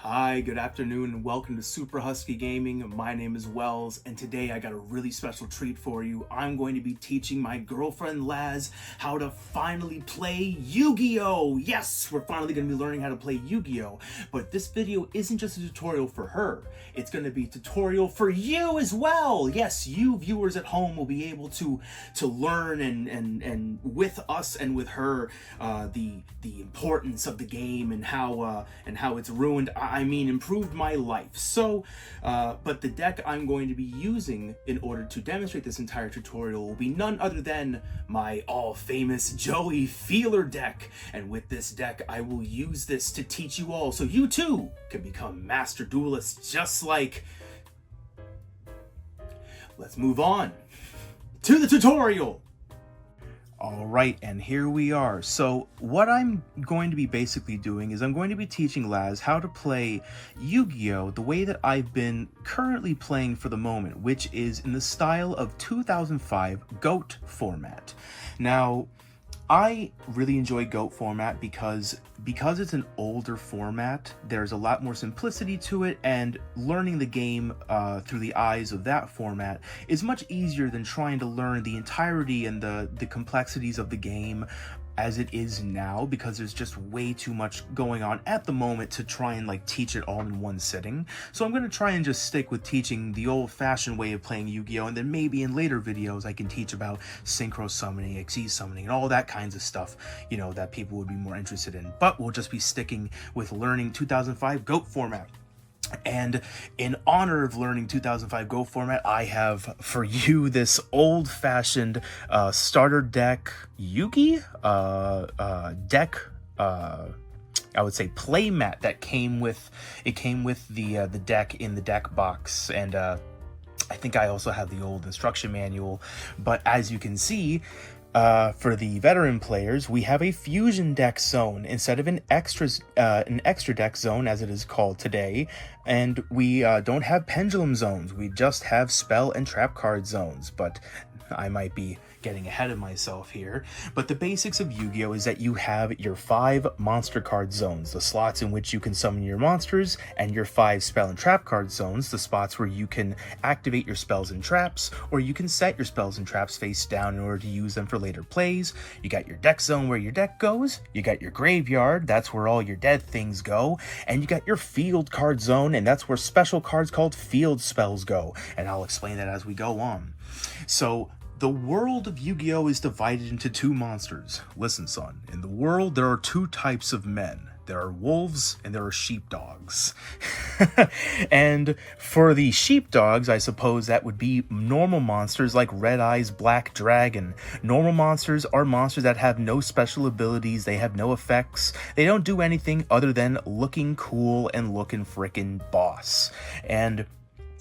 Hi, good afternoon, and welcome to Super Husky Gaming. My name is Wells, and today I got a really special treat for you. I'm going to be teaching my girlfriend Laz how to finally play Yu-Gi-Oh! Yes, we're finally going to be learning how to play Yu-Gi-Oh! But this video isn't just a tutorial for her. It's going to be a tutorial for you as well. Yes, you viewers at home will be able to learn and with us and with her the importance of the game and how it's ruined. I mean, improved my life. So, but the deck I'm going to be using in order to demonstrate this entire tutorial will be none other than my all-famous Joey Feeler deck. And with this deck, I will use this to teach you all so you too can become master duelists just like... Let's move on to the tutorial. All right, and here we are. So what I'm going to be basically doing is I'm going to be teaching Laz how to play Yu-Gi-Oh! The way that I've been currently playing for the moment, which is in the style of 2005 GOAT format. Now, I really enjoy GOAT format because it's an older format. There's a lot more simplicity to it, and learning the game through the eyes of that format is much easier than trying to learn the entirety and the complexities of the game as it is now, because there's just way too much going on at the moment to try and like teach it all in one sitting. So I'm going to try and just stick with teaching the old-fashioned way of playing Yu-Gi-Oh! And then maybe in later videos I can teach about synchro summoning, XE summoning, and all that kinds of stuff, you know, that people would be more interested in. But we'll just be sticking with learning 2005 GOAT format. And in honor of learning 2005 GO format, I have for you this old-fashioned starter deck Yugi deck. I would say playmat that came with the deck in the deck box, and I think I also have the old instruction manual. But as you can see, for the veteran players, we have a fusion deck zone instead of an extra deck zone as it is called today, and we don't have pendulum zones. We just have spell and trap card zones. But I might be getting ahead of myself here. But the basics of Yu-Gi-Oh! Is that you have your 5 monster card zones, the slots in which you can summon your monsters, and your 5 spell and trap card zones, the spots where you can activate your spells and traps, or you can set your spells and traps face down in order to use them for later plays. You got your deck zone where your deck goes, you got your graveyard, that's where all your dead things go, and you got your field card zone, and that's where special cards called field spells go, and I'll explain that as we go on. So the world of Yu-Gi-Oh! Is divided into 2 monsters. Listen, son, in the world there are 2 types of men. There are wolves and there are sheepdogs. And for the sheepdogs, I suppose that would be normal monsters like Red Eyes Black Dragon. Normal monsters are monsters that have no special abilities, they have no effects, they don't do anything other than looking cool and looking frickin' boss. And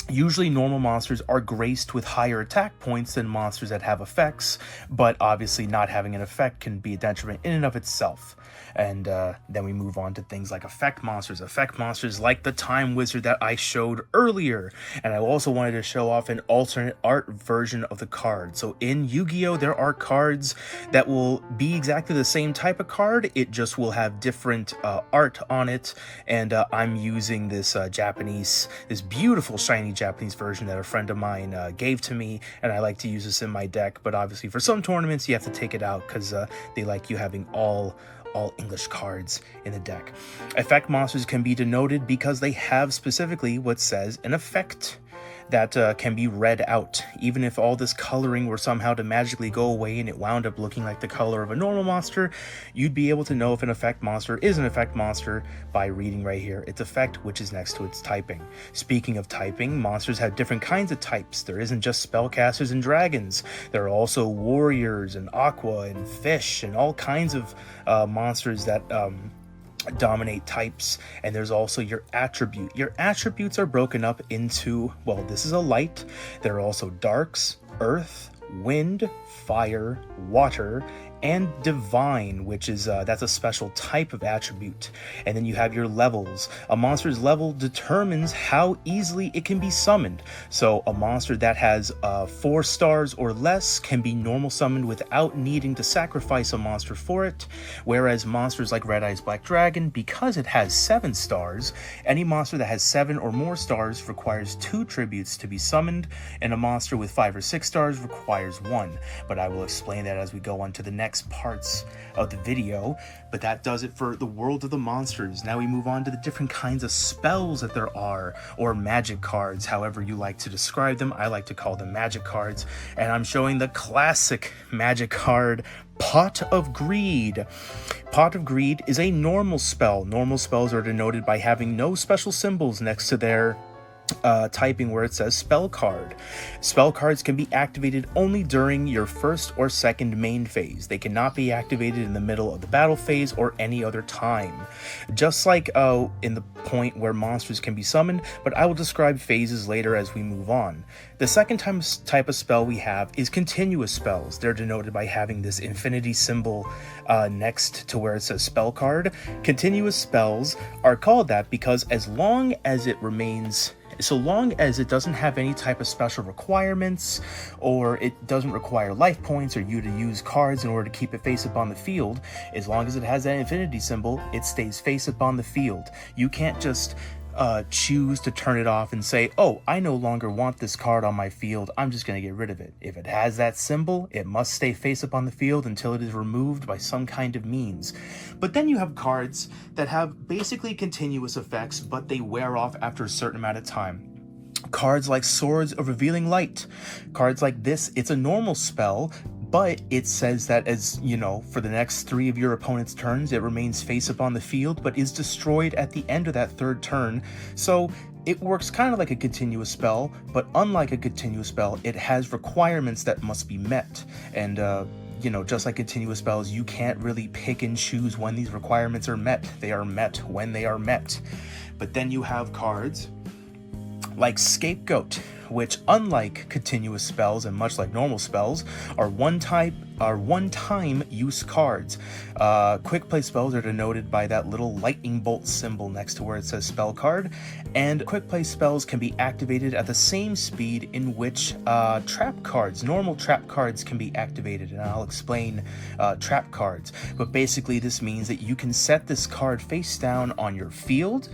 usually normal monsters are graced with higher attack points than monsters that have effects, but obviously not having an effect can be a detriment in and of itself. And then we move on to things like effect monsters. Effect monsters like the Time Wizard that I showed earlier. And I also wanted to show off an alternate art version of the card. So in Yu-Gi-Oh! There are cards that will be exactly the same type of card. It just will have different art on it. And I'm using this this beautiful shiny Japanese version that a friend of mine gave to me, and I like to use this in my deck. But obviously for some tournaments you have to take it out because they like you having all English cards in the deck. Effect monsters can be denoted because they have specifically what says an effect that can be read out. Even if all this coloring were somehow to magically go away and it wound up looking like the color of a normal monster, you'd be able to know if an effect monster is an effect monster by reading right here its effect, which is next to its typing. Speaking of typing, monsters have different kinds of types. There isn't just spellcasters and dragons. There are also warriors and aqua and fish and all kinds of monsters that dominate types. And there's also your attribute. Your attributes are broken up into, well, this is a light. There are also darks, earth, wind, fire, water, and divine, which is that's a special type of attribute. And then you have your levels. A monster's level determines how easily it can be summoned. So a monster that has 4 stars or less can be normal summoned without needing to sacrifice a monster for it, whereas monsters like Red Eyes Black Dragon, because it has 7 stars, any monster that has 7 or more stars requires 2 tributes to be summoned, and a monster with 5 or 6 stars requires 1. But I will explain that as we go on to the next parts of the video. But that does it for the world of the monsters. Now we move on to the different kinds of spells that there are, or magic cards, however you like to describe them. I like to call them magic cards, and I'm showing the classic magic card, Pot of Greed. Pot of Greed is a normal spell. Normal spells are denoted by having no special symbols next to their typing where it says spell card. Spell cards can be activated only during your first or second main phase. They cannot be activated in the middle of the battle phase or any other time. Just like in the point where monsters can be summoned, but I will describe phases later as we move on. The second type of spell we have is continuous spells. They're denoted by having this infinity symbol next to where it says spell card. Continuous spells are called that because so long as it doesn't have any type of special requirements, or it doesn't require life points or you to use cards in order to keep it face up on the field, as long as it has that infinity symbol, it stays face up on the field. You can't just choose to turn it off and say, oh, I no longer want this card on my field, I'm just going to get rid of it. If it has that symbol, it must stay face up on the field until it is removed by some kind of means. But then you have cards that have basically continuous effects, but they wear off after a certain amount of time. Cards like Swords of Revealing Light. Cards like this, it's a normal spell, but it says that, as you know, for the next 3 of your opponent's turns, it remains face up on the field, but is destroyed at the end of that 3rd turn. So it works kind of like a continuous spell, but unlike a continuous spell, it has requirements that must be met. And just like continuous spells, you can't really pick and choose when these requirements are met. They are met when they are met. But then you have cards like Scapegoat, which, unlike continuous spells and much like normal spells, are one-time use cards. Quick play spells are denoted by that little lightning bolt symbol next to where it says spell card, and quick play spells can be activated at the same speed in which normal trap cards can be activated, and I'll explain trap cards. But basically this means that you can set this card face down on your field,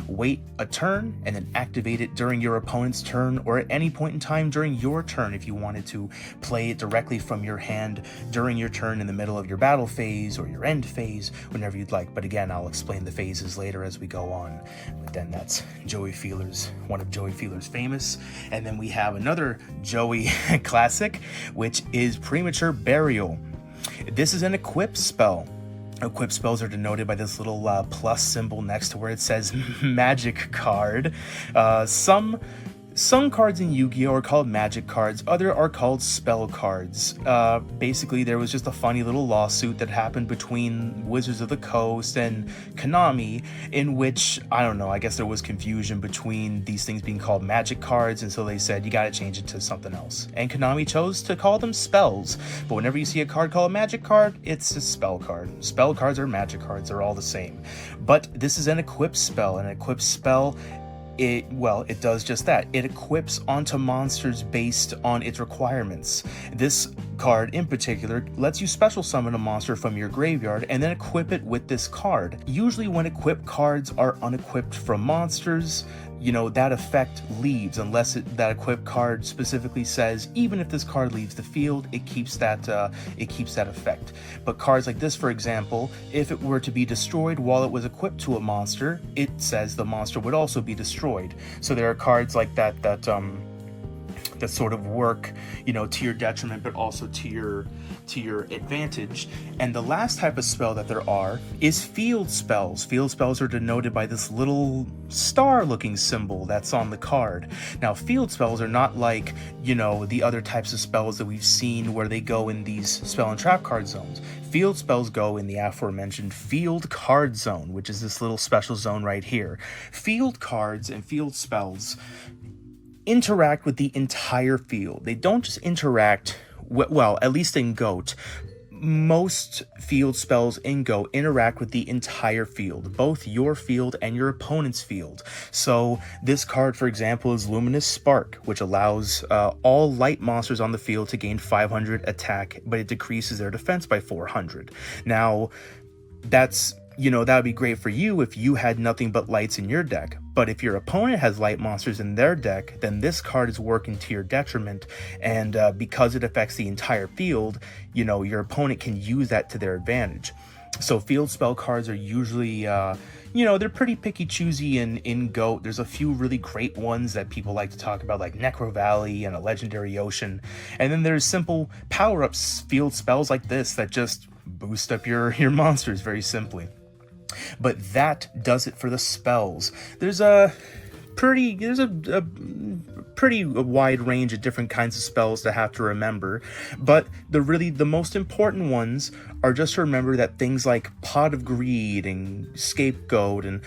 wait a turn, and then activate it during your opponent's turn, or at any point in time during your turn if you wanted to play it directly from your hand during your turn in the middle of your battle phase or your end phase, whenever you'd like. But again, I'll explain the phases later as we go on. But then that's one of Joey Feeler's famous. And then we have another Joey classic, which is Premature Burial. This is an equip spell. Equip spells are denoted by this little plus symbol next to where it says magic card. Some cards in Yu-Gi-Oh! Are called magic cards, other are called spell cards. Basically, there was just a funny little lawsuit that happened between Wizards of the Coast and Konami, in which, I don't know, I guess there was confusion between these things being called magic cards, and so they said, you gotta change it to something else. And Konami chose to call them spells, but whenever you see a card called a magic card, it's a spell card. Spell cards or magic cards, they're all the same. But this is an equip spell, and an equip spell, it does just that. It equips onto monsters based on its requirements. This card in particular lets you special summon a monster from your graveyard and then equip it with this card. Usually when equipped cards are unequipped from monsters, that effect leaves, unless that equipped card specifically says, even if this card leaves the field, it keeps that effect. But cards like this, for example, if it were to be destroyed while it was equipped to a monster, it says the monster would also be destroyed. So there are cards like that sort of work, to your detriment, but also to your advantage. And the last type of spell that there are is field spells. Field spells are denoted by this little star-looking symbol that's on the card. Now, field spells are not like, the other types of spells that we've seen where they go in these spell and trap card zones. Field spells go in the aforementioned field card zone, which is this little special zone right here. Field cards and field spells interact with the entire field. They don't just interact, well, at least in GOAT, most field spells in Go interact with the entire field, both your field and your opponent's field. So this card, for example, is Luminous Spark, which allows all light monsters on the field to gain 500 attack, but it decreases their defense by 400. Now, that's, that would be great for you if you had nothing but lights in your deck. But if your opponent has light monsters in their deck, then this card is working to your detriment. And because it affects the entire field, your opponent can use that to their advantage. So field spell cards are usually, they're pretty picky choosy in GOAT. There's a few really great ones that people like to talk about, like Necro Valley and a Legendary Ocean. And then there's simple power-ups field spells like this that just boost up your monsters very simply. But that does it for the spells. There's a pretty wide range of different kinds of spells to have to remember, but the most important ones are just to remember that things like Pot of Greed and Scapegoat and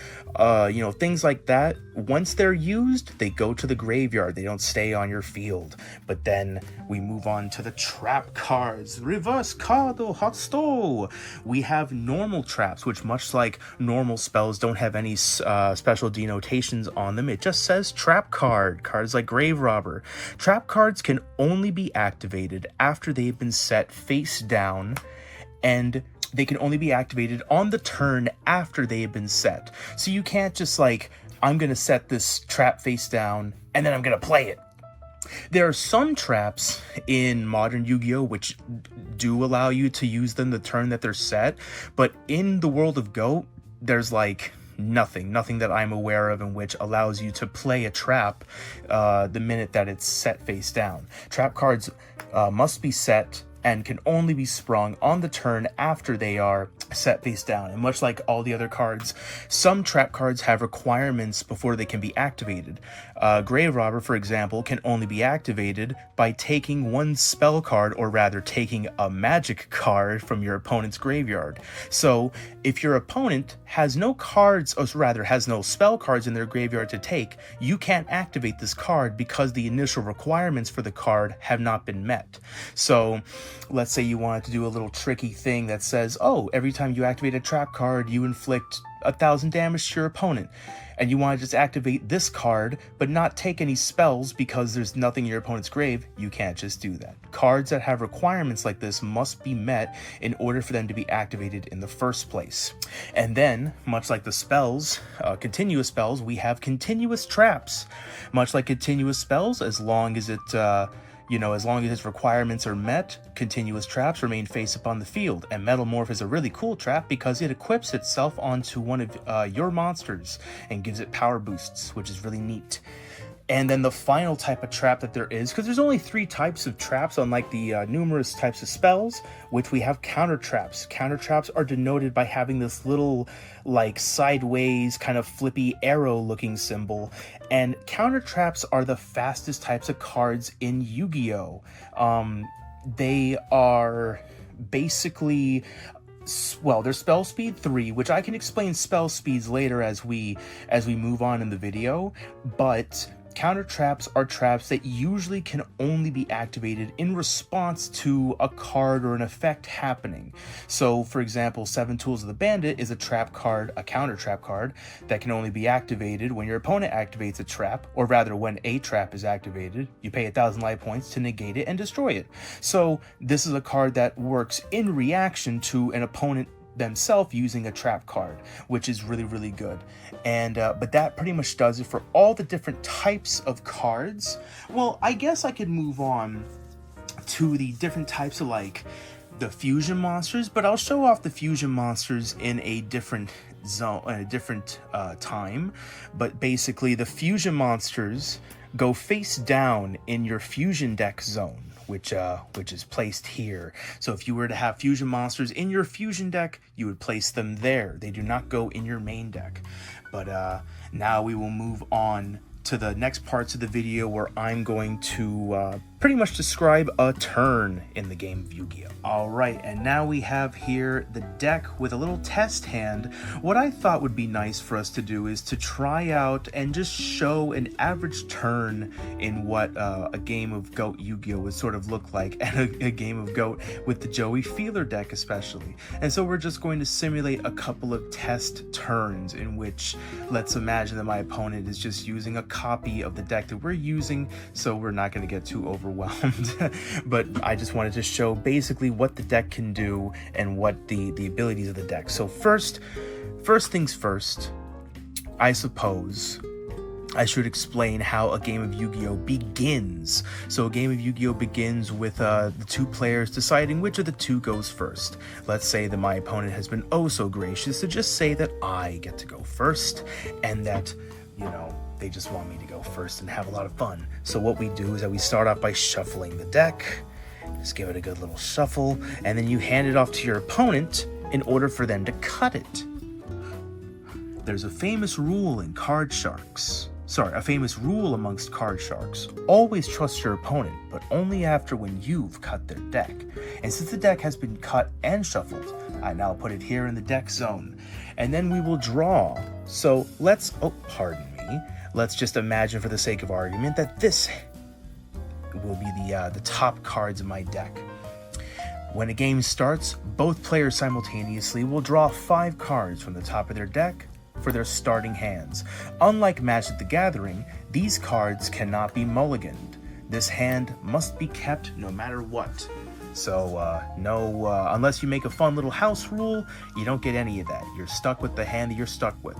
things like that, once they're used, they go to the graveyard. They don't stay on your field. But then we move on to the trap cards. Reverse Cardo Hotsto. We have normal traps, which, much like normal spells, don't have any special denotations on them. It just says trap card. Cards like Grave Robber. Trap cards can only be activated after they've been set face down, and they can only be activated on the turn after they have been set. So you can't just I'm going to set this trap face down and then I'm going to play it. There are some traps in modern Yu-Gi-Oh! Which do allow you to use them the turn that they're set, but in the world of Go, there's nothing that I'm aware of in which allows you to play a trap the minute that it's set face down. Trap cards must be set and can only be sprung on the turn after they are set face down. And much like all the other cards, some trap cards have requirements before they can be activated. Grave Robber, for example, can only be activated by taking one spell card, or rather taking a magic card from your opponent's graveyard. So if your opponent has no cards, or rather has no spell cards in their graveyard to take, you can't activate this card because the initial requirements for the card have not been met. So let's say you wanted to do a little tricky thing that says, oh, every time you activate a trap card, you inflict 1,000 damage to your opponent. And you want to just activate this card, but not take any spells because there's nothing in your opponent's grave. You can't just do that. Cards that have requirements like this must be met in order for them to be activated in the first place. And then, much like the spells, continuous spells, we have continuous traps. Much like continuous spells, as long as its requirements are met, continuous traps remain face up on the field. And Metamorph is a really cool trap because it equips itself onto one of your monsters and gives it power boosts, which is really neat. And then the final type of trap that there is, because there's only 3 types of traps, unlike the numerous types of spells, which we have counter traps. Counter traps are denoted by having this little, sideways, kind of flippy arrow-looking symbol. And counter traps are the fastest types of cards in Yu-Gi-Oh! They are basically... Well, there's spell speed 3, which I can explain spell speeds later as we move on in the video, but counter traps are traps that usually can only be activated in response to a card or an effect happening. So, for example, 7 Tools of the Bandit is a trap card, a counter trap card, that can only be activated when your opponent activates a trap, or rather when a trap is activated. You pay 1,000 life points to negate it and destroy it. So, this is a card that works in reaction to an opponent themselves using a trap card, which is really, really good. And but that pretty much does it for all the different types of cards. Well, I guess I could move on to the different types of the fusion monsters, but I'll show off the fusion monsters in a different zone, in a different time. But basically, the fusion monsters go face down in your fusion deck zone, which is placed here. So if you were to have fusion monsters in your fusion deck, you would place them there. They do not go in your main deck. But now we will move on to the next parts of the video where I'm going to pretty much describe a turn in the game of Yu-Gi-Oh! Alright, and now we have here the deck with a little test hand. What I thought would be nice for us to do is to try out and just show an average turn in what a game of GOAT Yu-Gi-Oh! Would sort of look like, and a game of GOAT with the Joey Feeler deck especially. And so we're just going to simulate a couple of test turns in which, let's imagine that my opponent is just using a copy of the deck that we're using, so we're not going to get too overwhelmed. But I just wanted to show basically what the deck can do and what the abilities of the deck. So first things first, I suppose I should explain how a game of Yu-Gi-Oh! Begins. So a game of Yu-Gi-Oh! Begins with the two players deciding which of the two goes first. Let's say that my opponent has been oh so gracious to just say that I get to go first, and that, you know, they just want me to go first and have a lot of fun. So what we do is that we start off by shuffling the deck. Just give it a good little shuffle, and then you hand it off to your opponent in order for them to cut it. There's a famous rule in card sharks. A famous rule amongst card sharks. Always trust your opponent, but only after when you've cut their deck. And since the deck has been cut and shuffled, I now put it here in the deck zone. And then we will draw. So let's just imagine for the sake of argument that this will be the top cards in my deck. When a game starts, both players simultaneously will draw 5 cards from the top of their deck for their starting hands. Unlike Magic the Gathering, these cards cannot be mulliganed. This hand must be kept no matter what. So unless you make a fun little house rule, you don't get any of that. You're stuck with the hand that you're stuck with.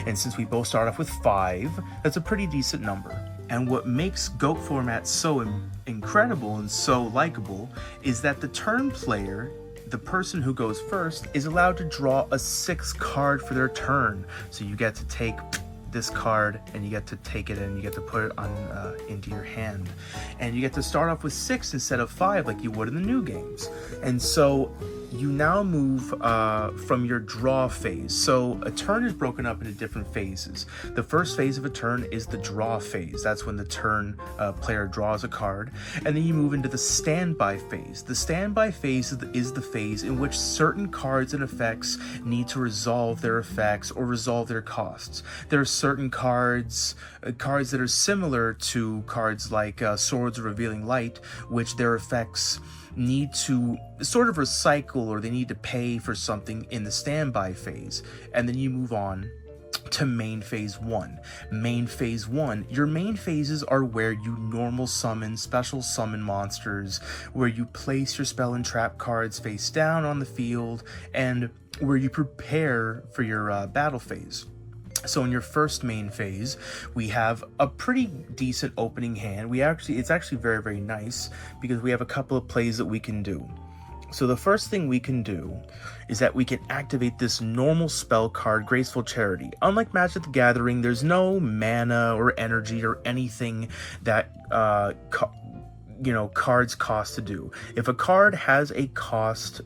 And since we both start off with 5, that's a pretty decent number. And what makes GOAT format so incredible and so likable is that the turn player, the person who goes first, is allowed to draw a 6th card for their turn. So you get to take this card and you get to take it and you get to put it on into your hand. And you get to start off with 6 instead of 5 like you would in the new games. And so you now move from your draw phase. So a turn is broken up into different phases. The first phase of a turn is the draw phase. That's when the turn player draws a card. And then you move into the standby phase. The standby phase is the phase in which certain cards and effects need to resolve their effects or resolve their costs. There are certain cards that are similar to cards like Swords of Revealing Light, which their effects need to sort of recycle, or they need to pay for something in the standby phase. And then you move on to main phase 1. Main phase 1, your main phases are where you normal summon, special summon monsters, where you place your spell and trap cards face down on the field, and where you prepare for your battle phase. So in your first main phase, we have a pretty decent opening hand. It's actually very, very nice because we have a couple of plays that we can do. So the first thing we can do is that we can activate this normal spell card, Graceful Charity. Unlike Magic the Gathering, there's no mana or energy or anything that cards cost to do. If a card has a cost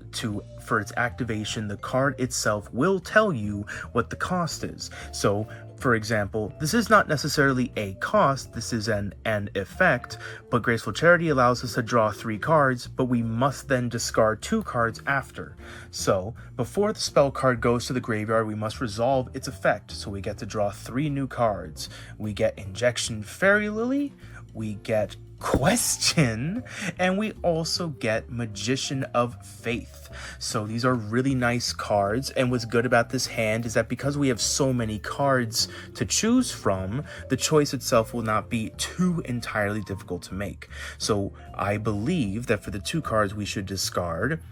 for its activation, the card itself will tell you what the cost is. So, for example, this is not necessarily a cost, this is an effect, but Graceful Charity allows us to draw 3 cards, but we must then discard 2 cards after. So, before the spell card goes to the graveyard, we must resolve its effect. So we get to draw 3 new cards. We get Injection Fairy Lily, we get Question, and we also get Magician of Faith. So these are really nice cards, and what's good about this hand is that because we have so many cards to choose from, the choice itself will not be too entirely difficult to make. So I believe that for the 2 cards we should discard,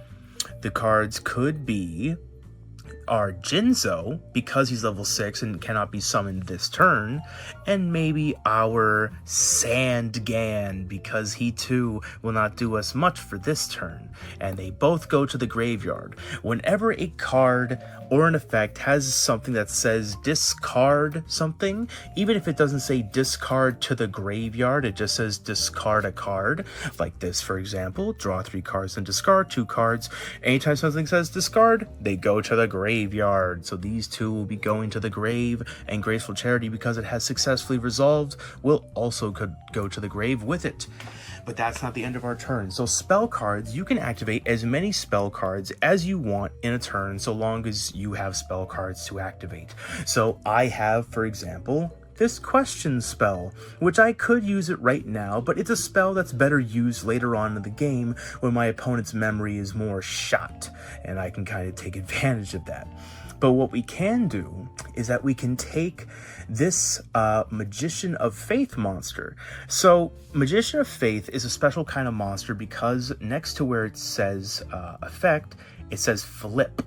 the cards could be our Jinzo, because he's level 6 and cannot be summoned this turn, and maybe our Sandgan, because he too will not do us much for this turn, and they both go to the graveyard. Whenever a card or an effect has something that says discard something, even if it doesn't say discard to the graveyard, it just says discard a card, like this for example, draw 3 cards and discard 2 cards. Anytime something says discard, they go to the graveyard. graveyard. So these two will be going to the grave, and Graceful Charity, because it has successfully resolved, will also could go to the grave with it. But that's not the end of our turn. So spell cards, you can activate as many spell cards as you want in a turn, so long as you have spell cards to activate. So I have, for example, this question spell, which I could use it right now, but it's a spell that's better used later on in the game when my opponent's memory is more shot, and I can kind of take advantage of that. But what we can do is that we can take this Magician of Faith monster. So Magician of Faith is a special kind of monster because next to where it says effect, it says flip.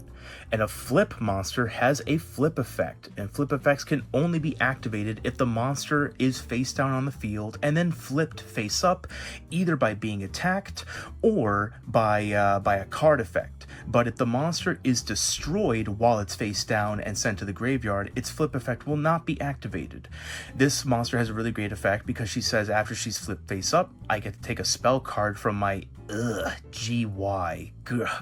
And a flip monster has a flip effect, and flip effects can only be activated if the monster is face down on the field and then flipped face up, either by being attacked or by a card effect. But if the monster is destroyed while it's face down and sent to the graveyard, its flip effect will not be activated. This monster has a really great effect because she says after she's flipped face up, I get to take a spell card from my GY.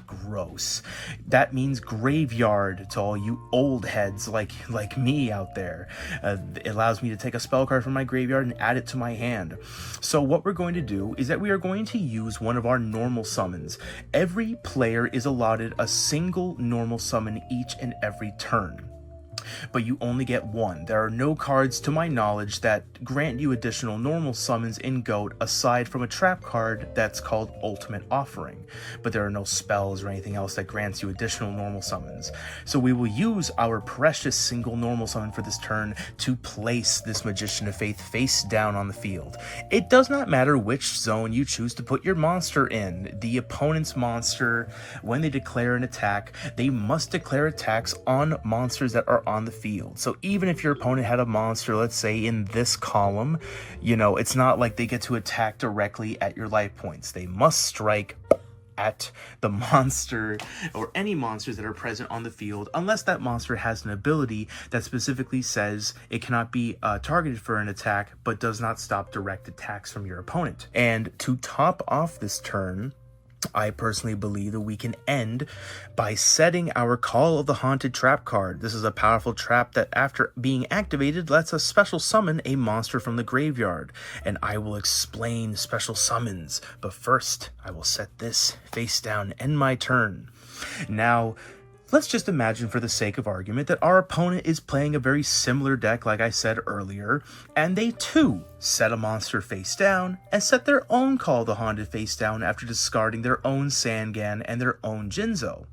Gross. That means graveyard to all you old heads like me out there. It allows me to take a spell card from my graveyard and add it to my hand. So what we're going to do is that we are going to use one of our normal summons. Every player is allotted a single normal summon each and every turn, but you only get one. There are no cards to my knowledge that grant you additional normal summons in GOAT aside from a trap card that's called Ultimate Offering, but there are no spells or anything else that grants you additional normal summons. So we will use our precious single normal summon for this turn to place this Magician of Faith face down on the field. It does not matter which zone you choose to put your monster in. The opponent's monster, when they declare an attack, they must declare attacks on monsters that are on the field. So even if your opponent had a monster, let's say in this column, it's not like they get to attack directly at your life points. They must strike at the monster or any monsters that are present on the field, unless that monster has an ability that specifically says it cannot be targeted for an attack, but does not stop direct attacks from your opponent. And to top off this turn, I personally believe that we can end by setting our Call of the Haunted trap card. This is a powerful trap that, after being activated, lets us special summon a monster from the graveyard. And I will explain special summons, but first I will set this face down, end my turn. Now, let's just imagine, for the sake of argument, that our opponent is playing a very similar deck like I said earlier, and they too set a monster face down and set their own Call of the Haunted face down after discarding their own Sangan and their own Jinzo.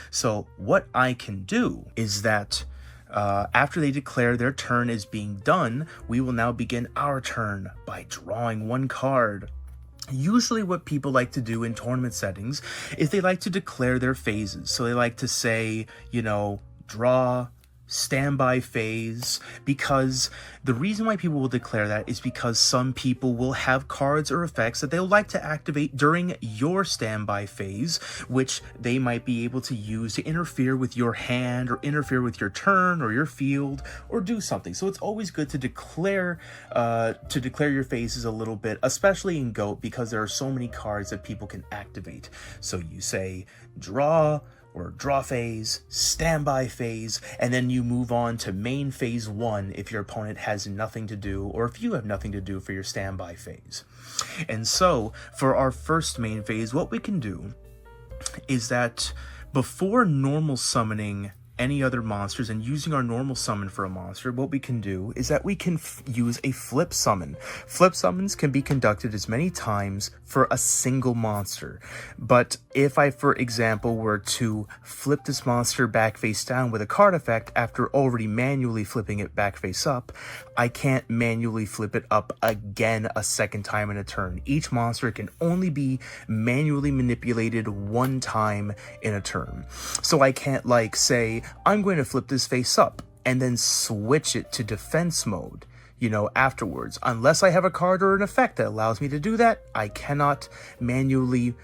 So what I can do is that after they declare their turn is being done, we will now begin our turn by drawing one card. Usually what people like to do in tournament settings is they like to declare their phases. So they like to say, draw, standby phase, because the reason why people will declare that is because some people will have cards or effects that they'll like to activate during your standby phase, which they might be able to use to interfere with your hand or interfere with your turn or your field or do something. So it's always good to declare your phases a little bit, especially in GOAT, because there are so many cards that people can activate. So you say draw, or draw phase, standby phase, and then you move on to main phase 1 if your opponent has nothing to do, or if you have nothing to do for your standby phase. And so, for our first main phase, what we can do is that before normal summoning any other monsters and using our normal summon for a monster, what we can do is that we can use a flip summon. Flip summons can be conducted as many times for a single monster, but if I, for example, were to flip this monster back face down with a card effect after already manually flipping it back face up, I can't manually flip it up again a second time in a turn. Each monster can only be manually manipulated one time in a turn. So I can't say, I'm going to flip this face up and then switch it to defense mode, afterwards. Unless I have a card or an effect that allows me to do that, I cannot manually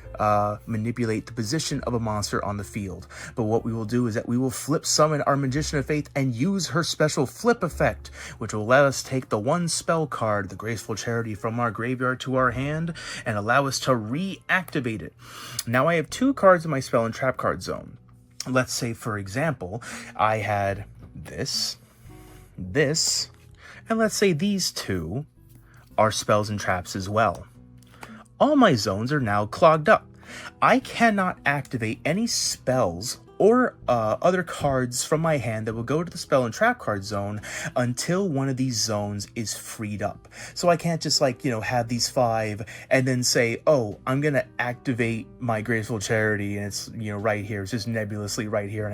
manipulate the position of a monster on the field. But what we will do is that we will flip summon our Magician of Faith and use her special flip effect, which will let us take the one spell card, the Graceful Charity, from our graveyard to our hand and allow us to reactivate it. Now I have 2 cards in my spell and trap card zone. let's say, for example, I had this, and let's say these two are spells and traps as well. All my zones are now clogged up. I cannot activate any spells or other cards from my hand that will go to the spell and trap card zone until one of these zones is freed up. So I can't just have these 5 and then say, oh, I'm gonna activate my Graceful Charity and it's right here. It's just nebulously right here and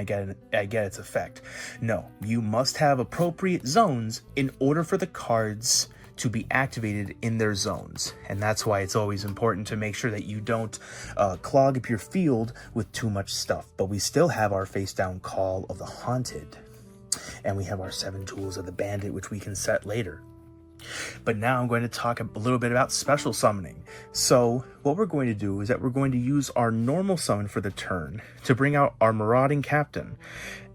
I get its effect. No, you must have appropriate zones in order for the cards to be activated in their zones. And that's why it's always important to make sure that you don't clog up your field with too much stuff. But we still have our face down Call of the Haunted. And we have our 7 tools of the Bandit, which we can set later. But now I'm going to talk a little bit about special summoning. So what we're going to do is that we're going to use our normal summon for the turn to bring out our Marauding Captain.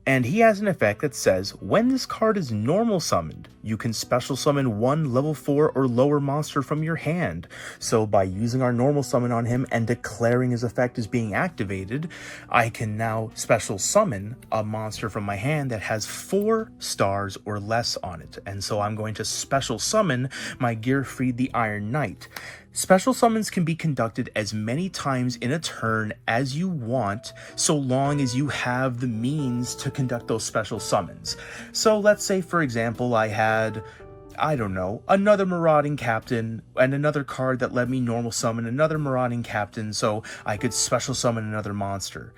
And he has an effect that says, when this card is normal summoned, you can special summon 1 level 4 or lower monster from your hand. So by using our normal summon on him and declaring his effect as being activated, I can now special summon a monster from my hand that has 4 stars or less on it. And so I'm going to special summon my Gearfried the Iron Knight. Special summons can be conducted as many times in a turn as you want, so long as you have the means to conduct those special summons. So let's say, for example, I had, I don't know, another Marauding Captain and another card that let me normal summon another Marauding Captain so I could special summon another monster.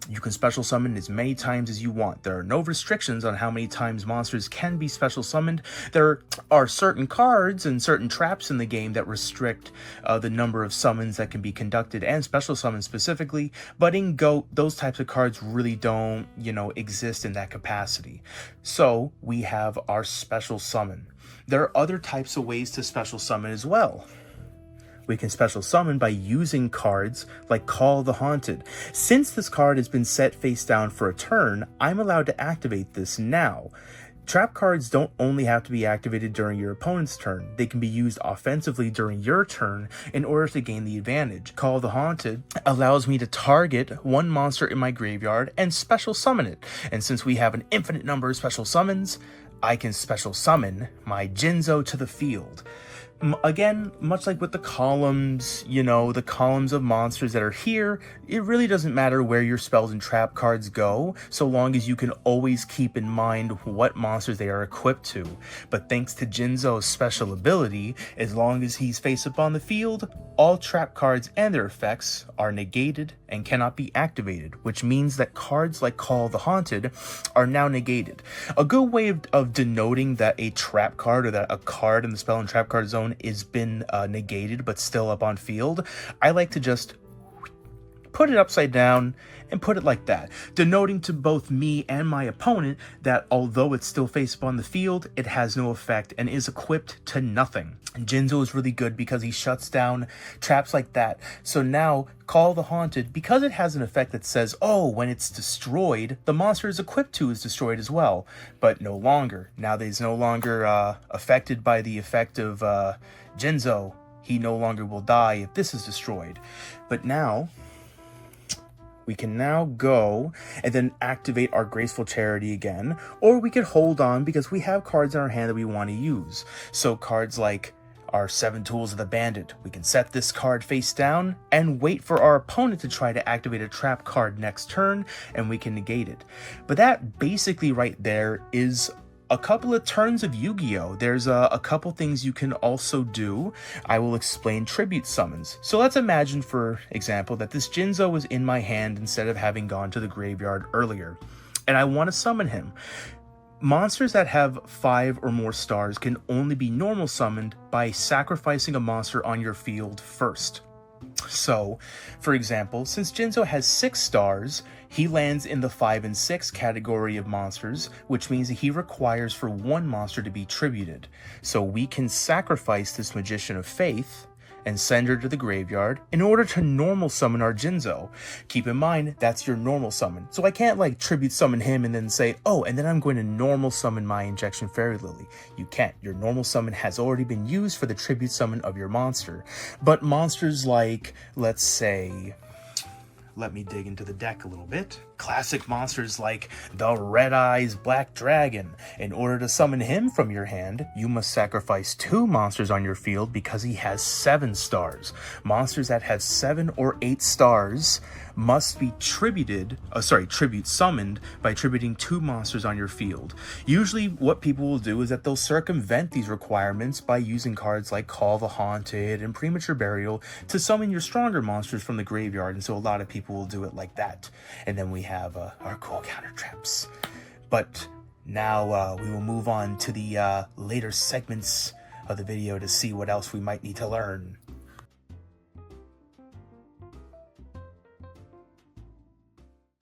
You can special summon as many times as you want. There are no restrictions on how many times monsters can be special summoned. There are certain cards and certain traps in the game that restrict the number of summons that can be conducted, and special summons specifically, but in GOAT, those types of cards really don't, exist in that capacity. So we have our special summon. There are other types of ways to special summon as well. We can special summon by using cards like Call of the Haunted. Since this card has been set face down for a turn, I'm allowed to activate this now. Trap cards don't only have to be activated during your opponent's turn. They can be used offensively during your turn in order to gain the advantage. Call of the Haunted allows me to target 1 monster in my graveyard and special summon it. And since we have an infinite number of special summons, I can special summon my Jinzo to the field. Again, much like with the columns, the columns of monsters that are here, it really doesn't matter where your spells and trap cards go, so long as you can always keep in mind what monsters they are equipped to. But thanks to Jinzo's special ability, as long as he's face up on the field, all trap cards and their effects are negated and cannot be activated, which means that cards like Call of the Haunted are now negated. A good way of denoting that a trap card or that a card in the spell and trap card zone is been negated but still up on field, I like to just put it upside down and put it like that, denoting to both me and my opponent that although it's still face up on the field, it has no effect and is equipped to nothing. And Jinzo is really good because he shuts down traps like that. So now Call of the Haunted, because it has an effect that says, oh, when it's destroyed, the monster is equipped to is destroyed as well, but no longer. Now that he's no longer affected by the effect of Jinzo, he no longer will die if this is destroyed. But now we can now go and then activate our Graceful Charity again, or we could hold on because we have cards in our hand that we want to use. So cards like our 7 tools of the Bandit, we can set this card face down and wait for our opponent to try to activate a trap card next turn, and we can negate it. But that basically right there is a couple of turns of Yu-Gi-Oh! There's a couple things you can also do. I will explain tribute summons. So let's imagine, for example, that this Jinzo was in my hand instead of having gone to the graveyard earlier, and I want to summon him. Monsters that have 5 or more stars can only be normal summoned by sacrificing a monster on your field first. So, for example, since Jinzo has 6 stars, he lands in the 5 and 6 category of monsters, which means that he requires for 1 monster to be tributed. So we can sacrifice this Magician of Faith and send her to the graveyard in order to normal summon our Jinzo. Keep in mind, that's your normal summon. So I can't tribute summon him and then say, oh, and then I'm going to normal summon my Injection Fairy Lily. You can't. Your normal summon has already been used for the tribute summon of your monster. But monsters like, let's say, let me dig into the deck a little bit. classic monsters like the Red Eyes Black Dragon. In order to summon him from your hand, you must sacrifice 2 monsters on your field because he has 7 stars. Monsters that have 7 or 8 stars must be tribute summoned by tributing 2 monsters on your field. Usually what people will do is that they'll circumvent these requirements by using cards like Call the Haunted and Premature Burial to summon your stronger monsters from the graveyard, and so a lot of people will do it like that. And then we have our cool counter traps. But now we will move on to the later segments of the video to see what else we might need to learn.